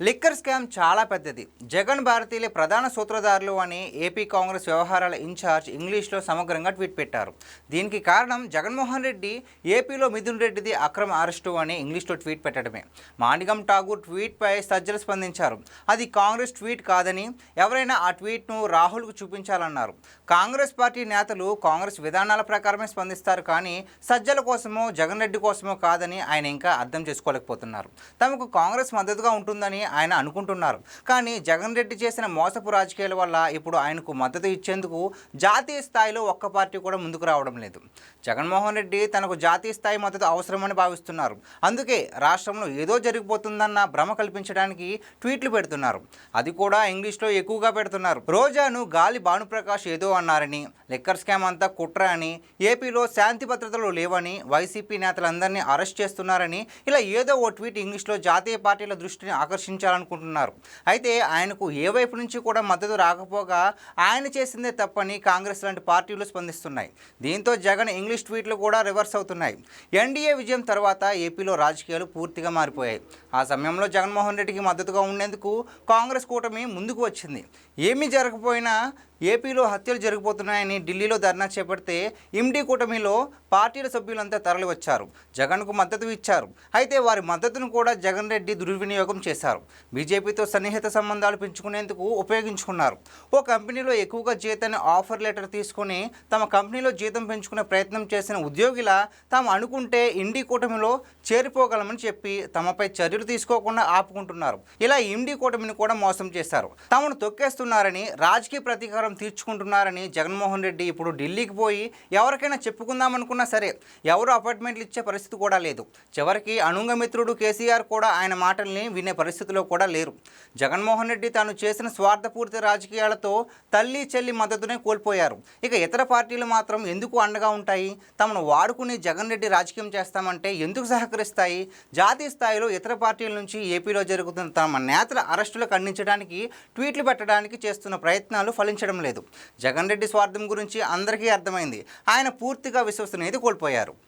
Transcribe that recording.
Liquor scam చాలా పెద్దది. జగన్ భారతీయులే ప్రధాన సూత్రధారులు అని ఏపీ కాంగ్రెస్ వ్యవహారాల ఇన్ఛార్జ్ ఇంగ్లీష్లో సమగ్రంగా ట్వీట్ పెట్టారు. దీనికి కారణం జగన్మోహన్ రెడ్డి ఏపీలో మిథున్ రెడ్డిది అక్రమ అరెస్టు అని ఇంగ్లీష్లో ట్వీట్ పెట్టడమే. మాణిగం ఠాగూర్ ట్వీట్పై సజ్జలు స్పందించారు. అది కాంగ్రెస్ ట్వీట్ కాదని, ఎవరైనా ఆ ట్వీట్ను రాహుల్కు చూపించాలన్నారు. కాంగ్రెస్ పార్టీ నేతలు కాంగ్రెస్ విధానాల ప్రకారమే స్పందిస్తారు, కానీ సజ్జల కోసమో జగన్ రెడ్డి కోసమో కాదని ఆయన ఇంకా అర్థం చేసుకోలేకపోతున్నారు. తమకు కాంగ్రెస్ మద్దతుగా ఉంటుందని ఆయన అనుకుంటున్నారు, కానీ జగన్ రెడ్డి చేసిన మోసపు రాజకీయాల వల్ల ఇప్పుడు ఆయనకు మద్దతు ఇచ్చేందుకు జాతీయ స్థాయిలో ఒక్క పార్టీ కూడా ముందుకు రావడం లేదు. జగన్మోహన్ రెడ్డి తనకు జాతీయ స్థాయి మద్దతు అవసరమని భావిస్తున్నారు. అందుకే రాష్ట్రంలో ఏదో జరిగిపోతుందన్న భ్రమ కల్పించడానికి ట్వీట్లు పెడుతున్నారు. అది కూడా ఇంగ్లీష్లో ఎక్కువగా పెడుతున్నారు. రోజాను గాలి భానుప్రకాష్ ఏదో అన్నారని, లిక్కర్ స్కామ్ అంతా కుట్ర అని, ఏపీలో శాంతి భద్రతలు లేవని, వైసీపీ నేతలందరినీ అరెస్ట్ చేస్తున్నారని, ఇలా ఏదో ఓ ట్వీట్ ఇంగ్లీష్లో జాతీయ పార్టీల దృష్టిని ఆకర్షించాలనుకుంటున్నారు. అయితే ఆయనకు ఏ వైపు నుంచి కూడా మద్దతు రాకపోగా ఆయన చేసిందే తప్పని కాంగ్రెస్ లాంటి పార్టీలు స్పందిస్తున్నాయి. దీంతో జగన్ ఇంగ్లీష్ ట్వీట్లు కూడా రివర్స్ అవుతున్నాయి. ఎన్డీఏ విజయం తర్వాత ఏపీలో రాజకీయాలు పూర్తిగా మారిపోయాయి. ఆ సమయంలో జగన్మోహన్ రెడ్డికి మద్దతుగా ఉండేందుకు కాంగ్రెస్ కూటమి ముందుకు వచ్చింది. ఏమీ జరగకపోయినా ఏపీలో హత్యలు జరిగిపోతున్నాయని ఢిల్లీలో ధర్నా చేపడితే ఎండీ కూటమిలో పార్టీల సభ్యులంతా తరలివచ్చారు, జగన్కు మద్దతు ఇచ్చారు. అయితే వారి మద్దతును కూడా జగన్ రెడ్డి దుర్వినియోగం చేశారు. బీజేపీతో సన్నిహిత సంబంధాలు పెంచుకునేందుకు ఉపయోగించుకున్నారు. ఓ కంపెనీలో ఎక్కువగా జీతాన్ని ఆఫర్ లెటర్ తీసుకుని తమ కంపెనీలో జీతం పెంచుకునే ప్రయత్నం చేసిన ఉద్యోగిలా తాము అనుకుంటే ఎండీ కూటమిలో చేరిపోగలమని చెప్పి తమపై చర్యలు తీసుకోకుండా ఆపుకుంటున్నారు. ఇలా ఎండీ కూటమిని కూడా మోసం చేశారు. తమను తొక్కేస్తున్నారని, రాజకీయ ప్రతీకారం తీర్చుకుంటున్నారని జగన్మోహన్ రెడ్డి ఇప్పుడు ఢిల్లీకి పోయి ఎవరికైనా చెప్పుకుందామనుకున్నా సరే ఎవరు అపాయింట్మెంట్లు ఇచ్చే పరిస్థితి కూడా లేదు. చివరికి అనుంగ మిత్రుడు కేసీఆర్ కూడా ఆయన మాటల్ని వినే పరిస్థితిలో కూడా లేరు. జగన్మోహన్ రెడ్డి తాను చేసిన స్వార్థపూరిత రాజకీయాలతో తల్లి చెల్లి మద్దతునే కోల్పోయారు. ఇక ఇతర పార్టీలు మాత్రం ఎందుకు అండగా ఉంటాయి? తమను వాడుకుని జగన్ రెడ్డి రాజకీయం చేస్తామంటే ఎందుకు సహకరిస్తాయి? జాతీయ స్థాయిలో ఇతర పార్టీల నుంచి ఏపీలో జరుగుతున్న తమ నేతల అరెస్టులు ఖండించడానికి ట్వీట్లు పెట్టడానికి చేస్తున్న ప్రయత్నాలు ఫలించడం లేదు. జగన్ రెడ్డి స్వార్థం గురించి అందరికీ అర్థమైంది. ఆయన పూర్తిగా విశ్వసనీయత కోల్పోయారు.